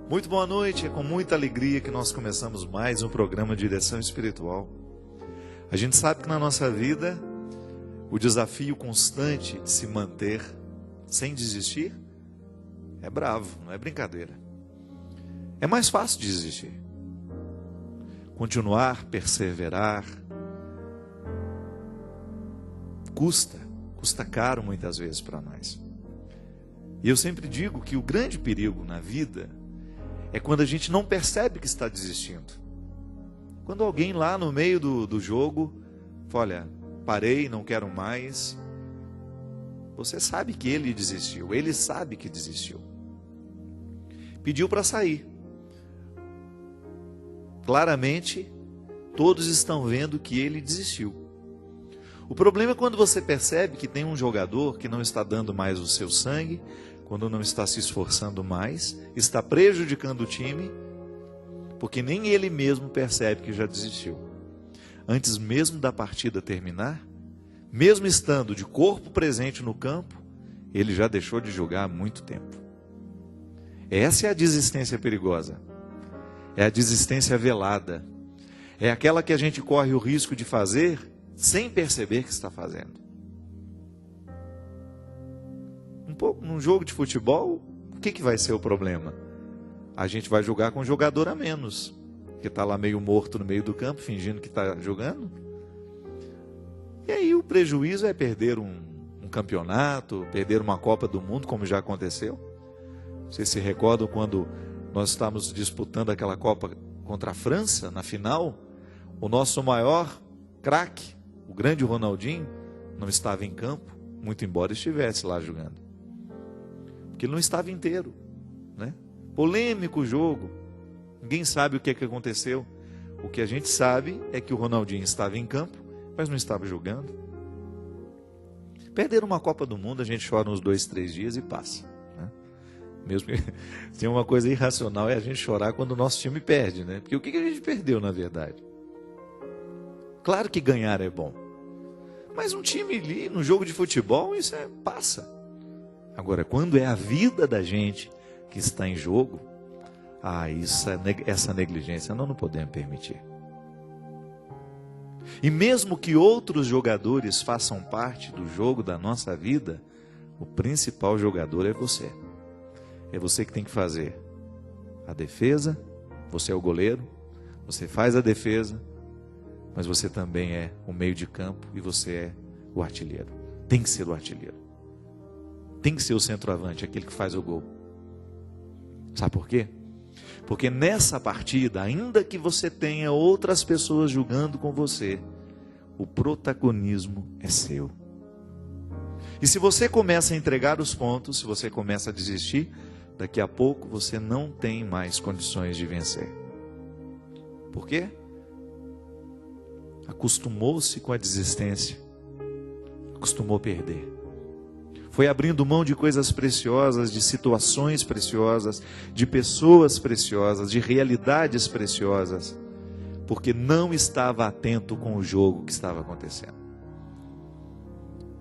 Muito boa noite, é com muita alegria que nós começamos mais um programa de Direção Espiritual. A gente sabe que na nossa vida, o desafio constante de se manter sem desistir é bravo, não é brincadeira. É mais fácil desistir. Continuar, perseverar, custa caro muitas vezes para nós. E eu sempre digo que o grande perigo na vida é quando a gente não percebe que está desistindo. Quando alguém lá no meio do jogo fala, olha, parei, não quero mais. Você sabe que ele desistiu, ele sabe que desistiu. Pediu para sair. Claramente, todos estão vendo que ele desistiu. O problema é quando você percebe que tem um jogador que não está dando mais o seu sangue, quando não está se esforçando mais, está prejudicando o time, porque nem ele mesmo percebe que já desistiu. Antes mesmo da partida terminar, mesmo estando de corpo presente no campo, ele já deixou de jogar há muito tempo. Essa é a desistência perigosa. É a desistência velada. É aquela que a gente corre o risco de fazer sem perceber que está fazendo. Num jogo de futebol, o que vai ser o problema? A gente vai jogar com um jogador a menos, que está lá meio morto no meio do campo, fingindo que está jogando. E aí o prejuízo é perder um campeonato, perder uma Copa do Mundo, como já aconteceu. Vocês se recordam quando nós estávamos disputando aquela Copa contra a França, na final? O nosso maior craque, o grande Ronaldinho, não estava em campo, muito embora estivesse lá jogando. Porque ele não estava inteiro, né? Polêmico o jogo, ninguém sabe o que aconteceu. O que a gente sabe é que o Ronaldinho estava em campo, mas não estava jogando. Perder uma Copa do Mundo, a gente chora uns 2, 3 dias e passa, né? Mesmo que tem uma coisa irracional, é a gente chorar quando o nosso time perde, né? Porque o que a gente perdeu na verdade? Claro que ganhar é bom, mas um time ali no jogo de futebol, isso passa. Agora, quando é a vida da gente que está em jogo, essa negligência nós não podemos permitir. E mesmo que outros jogadores façam parte do jogo da nossa vida, o principal jogador é você. É você que tem que fazer a defesa, você é o goleiro, você faz a defesa, mas você também é o meio de campo e você é o artilheiro. Tem que ser o artilheiro. Tem que ser o centroavante, aquele que faz o gol. Sabe por quê? Porque nessa partida, ainda que você tenha outras pessoas jogando com você, o protagonismo é seu. E se você começa a entregar os pontos, se você começa a desistir, daqui a pouco você não tem mais condições de vencer. Por quê? Acostumou-se com a desistência, acostumou a perder. Foi abrindo mão de coisas preciosas, de situações preciosas, de pessoas preciosas, de realidades preciosas, porque não estava atento com o jogo que estava acontecendo.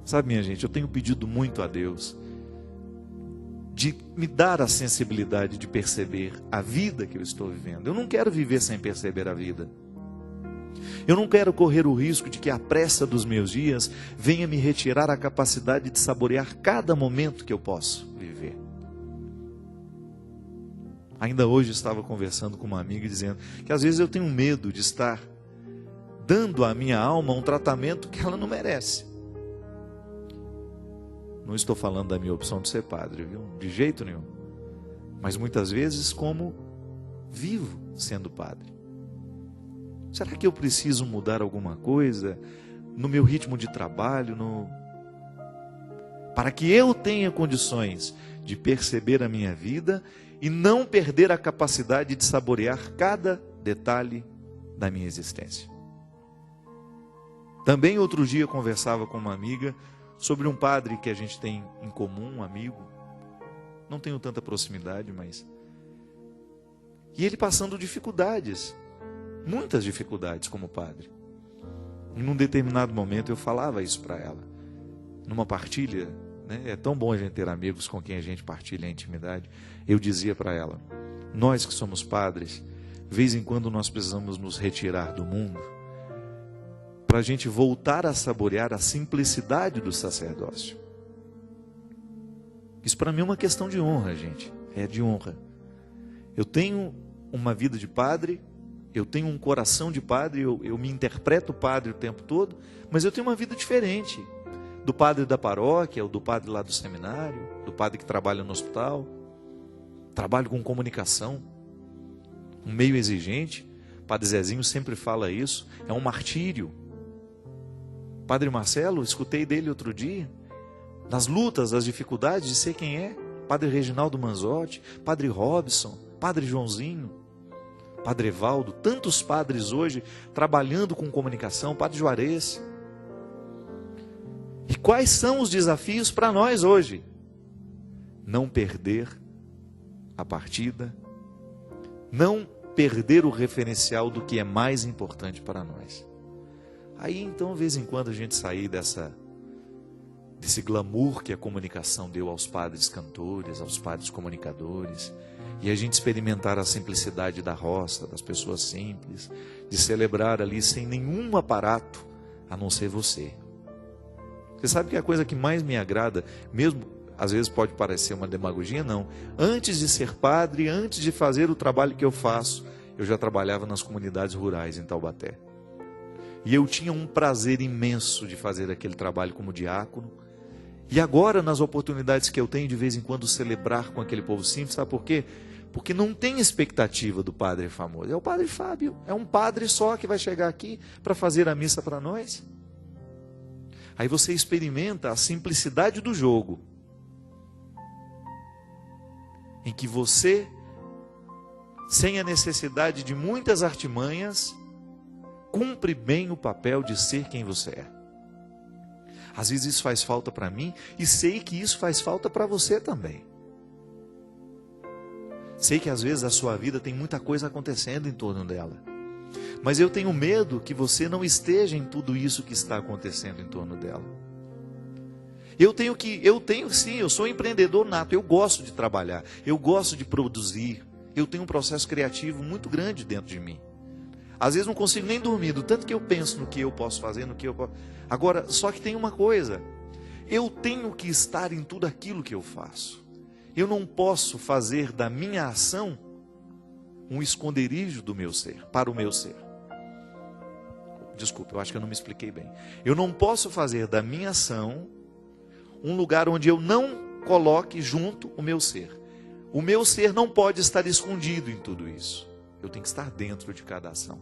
Sabe, minha gente, eu tenho pedido muito a Deus de me dar a sensibilidade de perceber a vida que eu estou vivendo. Eu não quero viver sem perceber a vida. Eu não quero correr o risco de que a pressa dos meus dias venha me retirar a capacidade de saborear cada momento que eu posso viver. Ainda hoje estava conversando com uma amiga dizendo que às vezes eu tenho medo de estar dando à minha alma um tratamento que ela não merece. Não estou falando da minha opção de ser padre, viu? De jeito nenhum. Mas muitas vezes como vivo sendo padre. Será que eu preciso mudar alguma coisa no meu ritmo de trabalho, para que eu tenha condições de perceber a minha vida e não perder a capacidade de saborear cada detalhe da minha existência? Também outro dia eu conversava com uma amiga sobre um padre que a gente tem em comum, um amigo. Não tenho tanta proximidade, mas... E ele passando dificuldades. Muitas dificuldades como padre. E num determinado momento eu falava isso para ela. Numa partilha, né? É tão bom a gente ter amigos com quem a gente partilha a intimidade. Eu dizia para ela: nós que somos padres, de vez em quando nós precisamos nos retirar do mundo, para a gente voltar a saborear a simplicidade do sacerdócio. Isso para mim é uma questão de honra, gente. É de honra. Eu tenho uma vida de padre, eu tenho um coração de padre, eu me interpreto padre o tempo todo, mas eu tenho uma vida diferente do padre da paróquia, ou do padre lá do seminário, do padre que trabalha no hospital. Trabalho com comunicação, um meio exigente. Padre Zezinho sempre fala isso, é um martírio. Padre Marcelo, escutei dele outro dia, nas lutas, das dificuldades de ser quem é. Padre Reginaldo Manzotti, Padre Robson, Padre Joãozinho, Padre Evaldo, tantos padres hoje trabalhando com comunicação, Padre Juarez. E quais são os desafios para nós hoje? Não perder a partida, não perder o referencial do que é mais importante para nós. Aí então, de vez em quando, a gente sair desse glamour que a comunicação deu aos padres cantores, aos padres comunicadores, e a gente experimentar a simplicidade da roça, das pessoas simples, de celebrar ali sem nenhum aparato, a não ser você. Você sabe que a coisa que mais me agrada, mesmo às vezes pode parecer uma demagogia, não. Antes de ser padre, antes de fazer o trabalho que eu faço, eu já trabalhava nas comunidades rurais em Taubaté. E eu tinha um prazer imenso de fazer aquele trabalho como diácono. E agora, nas oportunidades que eu tenho, de vez em quando, celebrar com aquele povo simples, sabe por quê? Porque não tem expectativa do padre famoso. É o padre Fábio, é um padre só que vai chegar aqui para fazer a missa para nós. Aí você experimenta a simplicidade do jogo, em que você, sem a necessidade de muitas artimanhas, cumpre bem o papel de ser quem você é. Às vezes isso faz falta para mim, e sei que isso faz falta para você também. Sei que às vezes a sua vida tem muita coisa acontecendo em torno dela, mas eu tenho medo que você não esteja em tudo isso que está acontecendo em torno dela. Eu sou empreendedor nato, eu gosto de trabalhar, eu gosto de produzir, eu tenho um processo criativo muito grande dentro de mim. Às vezes não consigo nem dormir, do tanto que eu penso no que eu posso fazer, no que eu posso... Agora, só que tem uma coisa, eu tenho que estar em tudo aquilo que eu faço. Eu não posso fazer da minha ação um esconderijo do meu ser, para o meu ser. Desculpa, eu acho que eu não me expliquei bem. Eu não posso fazer da minha ação um lugar onde eu não coloque junto o meu ser. O meu ser não pode estar escondido em tudo isso. Eu tenho que estar dentro de cada ação.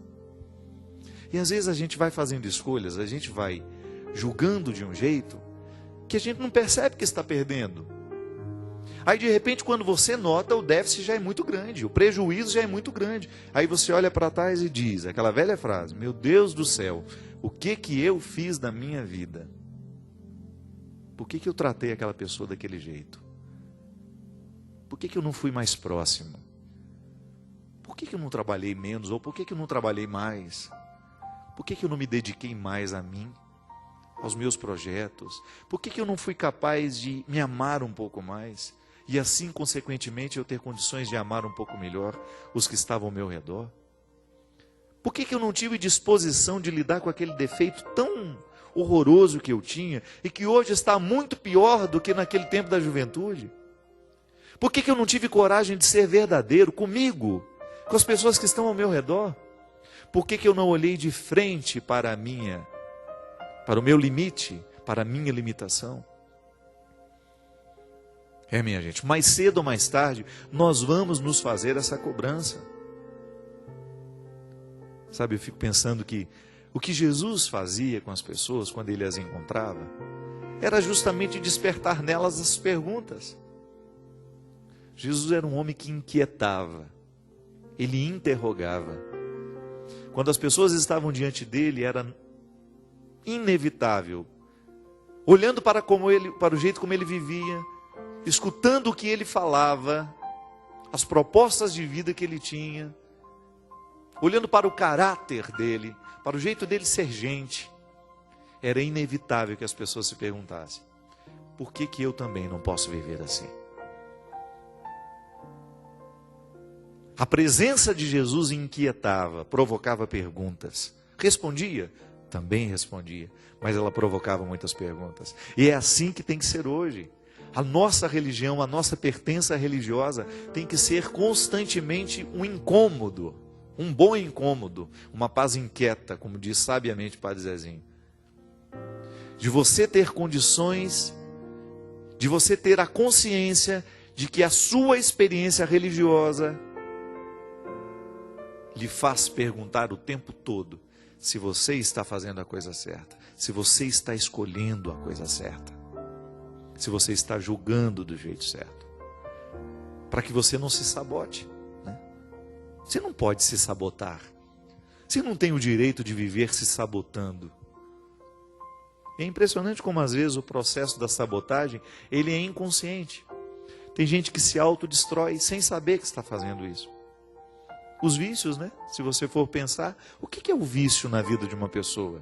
E às vezes a gente vai fazendo escolhas, a gente vai julgando de um jeito que a gente não percebe que está perdendo. Aí de repente, quando você nota, o déficit já é muito grande, o prejuízo já é muito grande. Aí você olha para trás e diz, aquela velha frase: meu Deus do céu, o que eu fiz da minha vida? Por que eu tratei aquela pessoa daquele jeito? Por que eu não fui mais próximo? Por que eu não trabalhei menos? Ou por que eu não trabalhei mais? Por que eu não me dediquei mais a mim, aos meus projetos? Por que eu não fui capaz de me amar um pouco mais? E assim, consequentemente, eu ter condições de amar um pouco melhor os que estavam ao meu redor? Por que eu não tive disposição de lidar com aquele defeito tão horroroso que eu tinha e que hoje está muito pior do que naquele tempo da juventude? Por que eu não tive coragem de ser verdadeiro comigo, com as pessoas que estão ao meu redor? Por que eu não olhei de frente para o meu limite, para a minha limitação? Minha gente, mais cedo ou mais tarde, nós vamos nos fazer essa cobrança. Sabe, eu fico pensando que o que Jesus fazia com as pessoas quando ele as encontrava, era justamente despertar nelas as perguntas. Jesus era um homem que inquietava, ele interrogava. Quando as pessoas estavam diante dele, era inevitável, olhando para o jeito como ele vivia, escutando o que ele falava, as propostas de vida que ele tinha, olhando para o caráter dele, para o jeito dele ser gente, era inevitável que as pessoas se perguntassem: por que eu também não posso viver assim? A presença de Jesus inquietava, provocava perguntas. Respondia? Também respondia, mas ela provocava muitas perguntas. E é assim que tem que ser hoje. A nossa religião, a nossa pertença religiosa tem que ser constantemente um incômodo, um bom incômodo, uma paz inquieta, como diz sabiamente o Padre Zezinho. De você ter condições, de você ter a consciência de que a sua experiência religiosa lhe faz perguntar o tempo todo se você está fazendo a coisa certa, se você está escolhendo a coisa certa, se você está julgando do jeito certo, para que você não se sabote, né? Você não pode se sabotar, você não tem o direito de viver se sabotando. É impressionante como às vezes o processo da sabotagem, ele é inconsciente. Tem gente que se autodestrói sem saber que está fazendo isso. Os vícios, né? Se você for pensar, o que é o vício na vida de uma pessoa?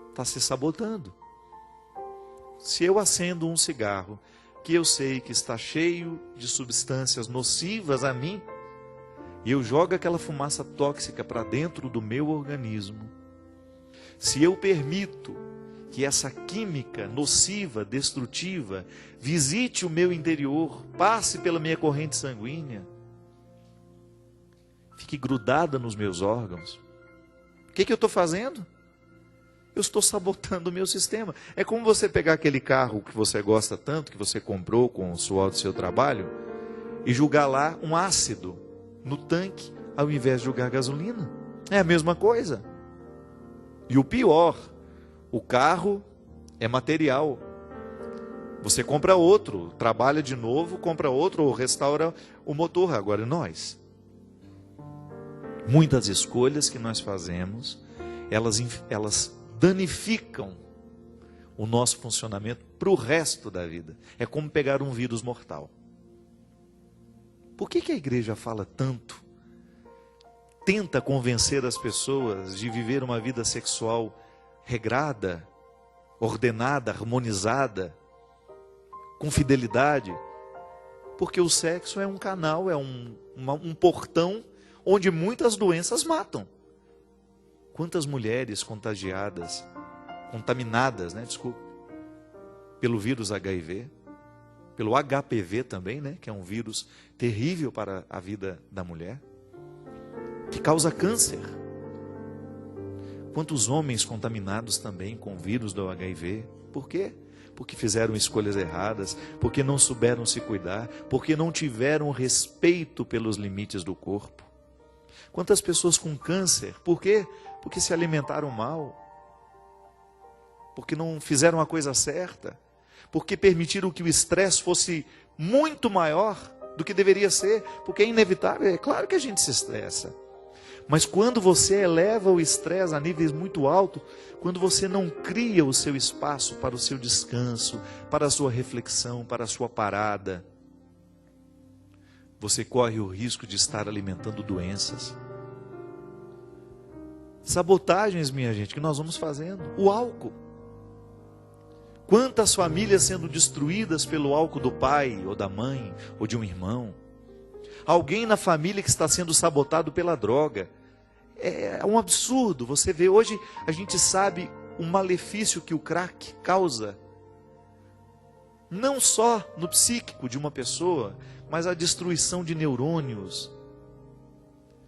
Está se sabotando. Se eu acendo um cigarro, que eu sei que está cheio de substâncias nocivas a mim, e eu jogo aquela fumaça tóxica para dentro do meu organismo, se eu permito que essa química nociva, destrutiva, visite o meu interior, passe pela minha corrente sanguínea, fique grudada nos meus órgãos, o que eu estou fazendo? Eu estou sabotando o meu sistema. É como você pegar aquele carro que você gosta tanto, que você comprou com o suor do seu trabalho, e jogar lá um ácido no tanque, ao invés de jogar gasolina. É a mesma coisa. E o pior, o carro é material. Você compra outro, trabalha de novo, compra outro, ou restaura o motor. Agora nós, muitas escolhas que nós fazemos, elas danificam o nosso funcionamento para o resto da vida. É como pegar um vírus mortal. Por que a igreja fala tanto? Tenta convencer as pessoas de viver uma vida sexual regrada, ordenada, harmonizada, com fidelidade. Porque o sexo é um canal, é um portão onde muitas doenças matam. Quantas mulheres contaminadas, pelo vírus HIV, pelo HPV também, né, que é um vírus terrível para a vida da mulher, que causa câncer. Quantos homens contaminados também com o vírus do HIV? Por quê? Porque fizeram escolhas erradas, porque não souberam se cuidar, porque não tiveram respeito pelos limites do corpo. Quantas pessoas com câncer? Por quê? Porque se alimentaram mal, porque não fizeram a coisa certa, porque permitiram que o estresse fosse muito maior do que deveria ser, porque é inevitável, é claro que a gente se estressa. Mas quando você eleva o estresse a níveis muito altos, quando você não cria o seu espaço para o seu descanso, para a sua reflexão, para a sua parada, você corre o risco de estar alimentando doenças. Sabotagens, minha gente, que nós vamos fazendo. O álcool. Quantas famílias sendo destruídas pelo álcool do pai, ou da mãe, ou de um irmão. Alguém na família que está sendo sabotado pela droga. É um absurdo. Você vê, hoje a gente sabe o malefício que o crack causa. Não só no psíquico de uma pessoa, mas a destruição de neurônios.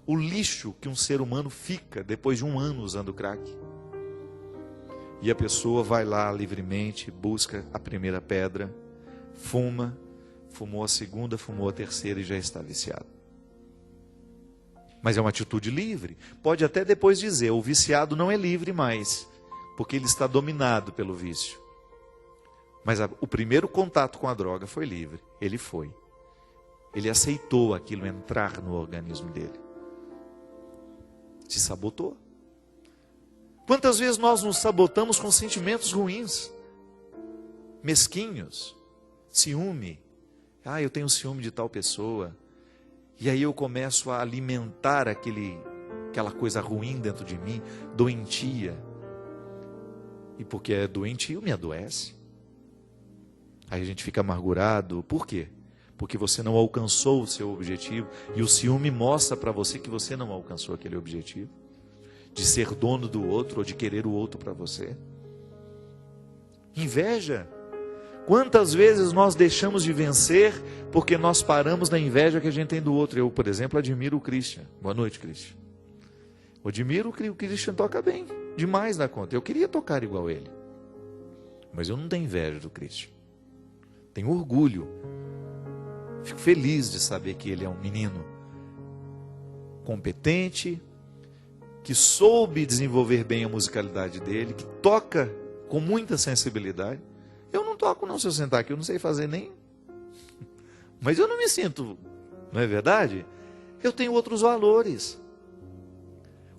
O lixo que um ser humano fica depois de um ano usando crack. E a pessoa vai lá livremente, busca a primeira pedra, fumou a segunda, fumou a terceira e já está viciado. Mas é uma atitude livre. Pode até depois dizer, o viciado não é livre mais, porque ele está dominado pelo vício. Mas o primeiro contato com a droga foi livre. Ele foi. Ele aceitou aquilo entrar no organismo dele. Se sabotou. Quantas vezes nós nos sabotamos com sentimentos ruins, mesquinhos, ciúme. Eu tenho ciúme de tal pessoa. E aí eu começo a alimentar aquela coisa ruim dentro de mim, doentia. E porque é doentio, me adoece. Aí a gente fica amargurado. Por quê? porque você não alcançou o seu objetivo, e o ciúme mostra para você que você não alcançou aquele objetivo, de ser dono do outro ou de querer o outro para você. Inveja. Quantas vezes nós deixamos de vencer porque nós paramos na inveja que a gente tem do outro? Eu, por exemplo, admiro o Christian. Boa noite, Christian. Eu admiro que o Christian toca bem, demais na conta. Eu queria tocar igual ele, mas eu não tenho inveja do Christian. Tenho orgulho. Fico feliz de saber que ele é um menino competente, que soube desenvolver bem a musicalidade dele, que toca com muita sensibilidade. Eu não toco não, se eu sentar aqui, eu não sei fazer nem. Mas eu não me sinto, não é verdade? Eu tenho outros valores.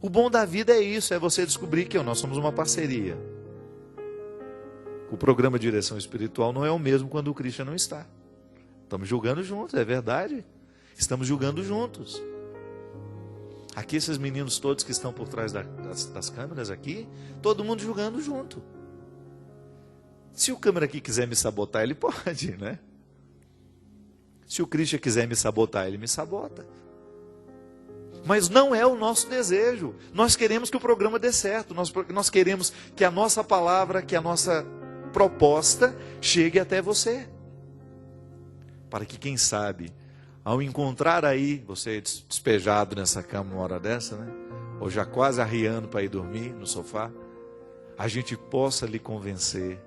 O bom da vida é isso, é você descobrir que nós somos uma parceria. O programa Direção Espiritual não é o mesmo quando o Christian não está. Estamos julgando juntos, é verdade. Estamos julgando juntos. Aqui esses meninos todos que estão por trás das câmeras aqui, todo mundo julgando junto. Se o câmera aqui quiser me sabotar, ele pode, né? Se o Christian quiser me sabotar, ele me sabota. Mas não é o nosso desejo. Nós queremos que o programa dê certo. Nós queremos que a nossa palavra, que a nossa proposta chegue até você. Para que, quem sabe, ao encontrar aí, você despejado nessa cama uma hora dessa, né? Ou já quase arriando para ir dormir no sofá, a gente possa lhe convencer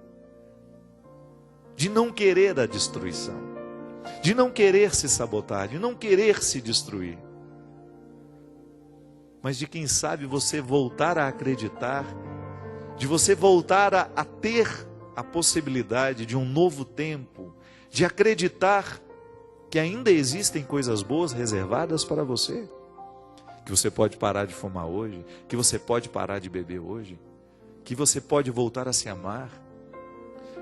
de não querer a destruição, de não querer se sabotar, de não querer se destruir, mas de, quem sabe, você voltar a acreditar, de você voltar a ter a possibilidade de um novo tempo, de acreditar que ainda existem coisas boas reservadas para você, que você pode parar de fumar hoje, que você pode parar de beber hoje, que você pode voltar a se amar,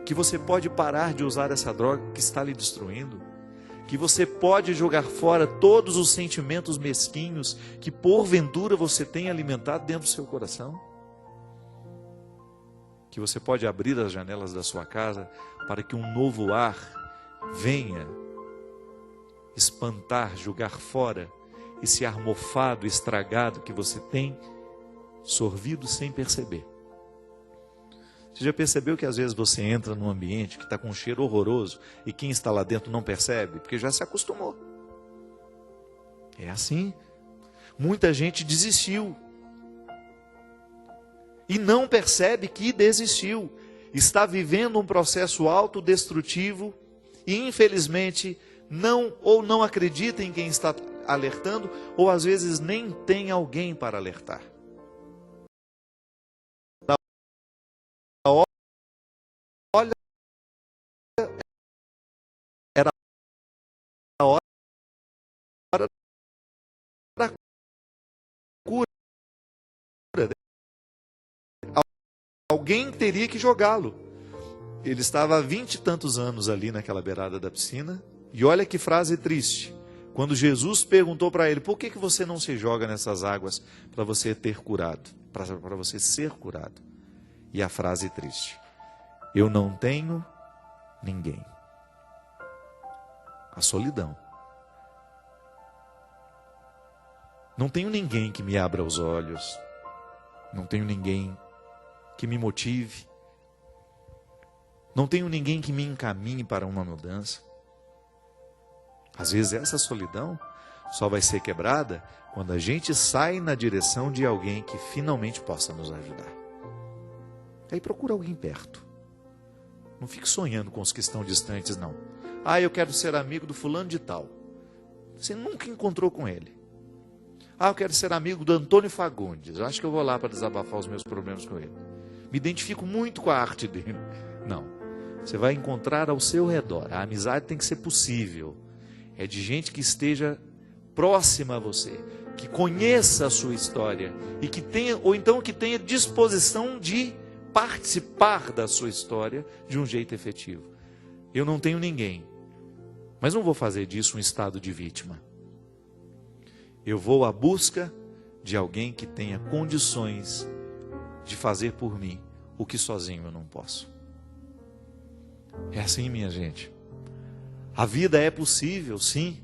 que você pode parar de usar essa droga que está lhe destruindo, que você pode jogar fora todos os sentimentos mesquinhos que porventura você tem alimentado dentro do seu coração, que você pode abrir as janelas da sua casa para que um novo ar venha espantar, jogar fora esse ar mofado, estragado que você tem sorvido sem perceber. Você já percebeu que às vezes você entra num ambiente que está com um cheiro horroroso e quem está lá dentro não percebe? Porque já se acostumou. É assim. Muita gente desistiu e não percebe que desistiu. Está vivendo um processo autodestrutivo e, infelizmente, não acredita em quem está alertando, ou às vezes nem tem alguém para alertar. Olha, era a hora da cura. Alguém teria que jogá-lo. Ele estava há 20 e tantos anos ali naquela beirada da piscina. E olha que frase triste. Quando Jesus perguntou para ele: por que você não se joga nessas águas para você ter curado? Para você ser curado. E a frase triste: eu não tenho ninguém. A solidão. Não tenho ninguém que me abra os olhos. Não tenho ninguém que me motive. Não tenho ninguém que me encaminhe para uma mudança. Às vezes essa solidão só vai ser quebrada quando a gente sai na direção de alguém que finalmente possa nos ajudar. Aí procura alguém perto. Não fique sonhando com os que estão distantes, não. Ah, eu quero ser amigo do fulano de tal. Você nunca encontrou com ele. Ah, eu quero ser amigo do Antônio Fagundes. Eu acho que eu vou lá para desabafar os meus problemas com ele. Me identifico muito com a arte dele. Não. Você vai encontrar ao seu redor. A amizade tem que ser possível. É de gente que esteja próxima a você, que conheça a sua história e que tenha, ou então que tenha disposição de participar da sua história de um jeito efetivo. Eu não tenho ninguém, mas não vou fazer disso um estado de vítima. Eu vou à busca de alguém que tenha condições de fazer por mim o que sozinho eu não posso. É assim, minha gente. A vida é possível, sim.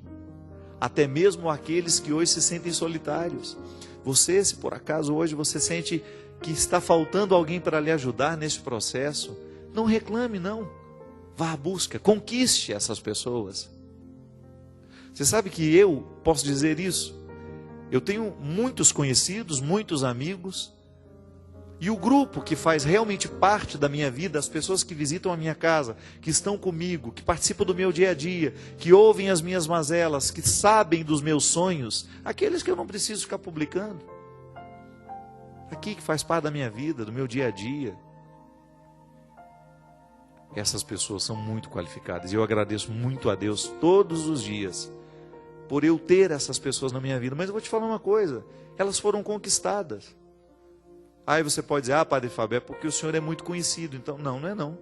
Até mesmo aqueles que hoje se sentem solitários. Você, se por acaso hoje você sente que está faltando alguém para lhe ajudar nesse processo, não reclame, não. Vá à busca, conquiste essas pessoas. Você sabe que eu posso dizer isso? Eu tenho muitos conhecidos, muitos amigos, e o grupo que faz realmente parte da minha vida, as pessoas que visitam a minha casa, que estão comigo, que participam do meu dia a dia, que ouvem as minhas mazelas, que sabem dos meus sonhos, aqueles que eu não preciso ficar publicando. Aqui que faz parte da minha vida, do meu dia a dia. Essas pessoas são muito qualificadas e eu agradeço muito a Deus todos os dias por eu ter essas pessoas na minha vida. Mas eu vou te falar uma coisa, elas foram conquistadas. Aí você pode dizer, Padre Fábio, é porque o senhor é muito conhecido. Então, não é não.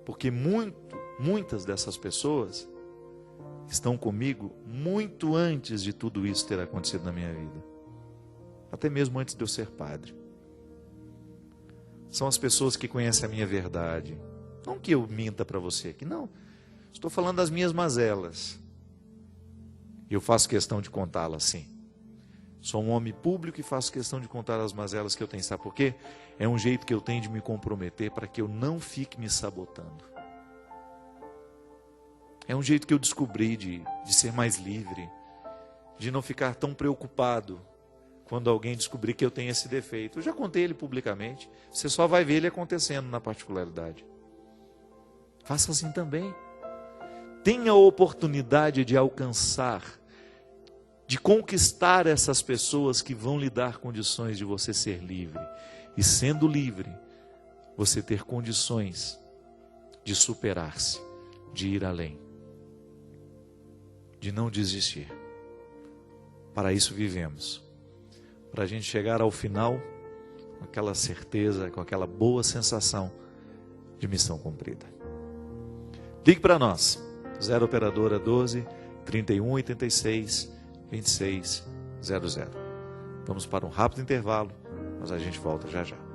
Porque muitas dessas pessoas estão comigo muito antes de tudo isso ter acontecido na minha vida. Até mesmo antes de eu ser padre. São as pessoas que conhecem a minha verdade. Não que eu minta para você aqui, não. Estou falando das minhas mazelas. E eu faço questão de contá-las, sim. Sou um homem público e faço questão de contar as mazelas que eu tenho. Sabe por quê? É um jeito que eu tenho de me comprometer para que eu não fique me sabotando. É um jeito que eu descobri de ser mais livre, de não ficar tão preocupado quando alguém descobrir que eu tenho esse defeito. Eu já contei ele publicamente, você só vai ver ele acontecendo na particularidade. Faça assim também. Tenha a oportunidade de alcançar, de conquistar essas pessoas que vão lhe dar condições de você ser livre. E sendo livre, você ter condições de superar-se, de ir além, de não desistir. Para isso vivemos. Para a gente chegar ao final com aquela certeza, com aquela boa sensação de missão cumprida. Ligue para nós, 0 operadora 12 31 86 2600. Vamos para um rápido intervalo, mas a gente volta já já.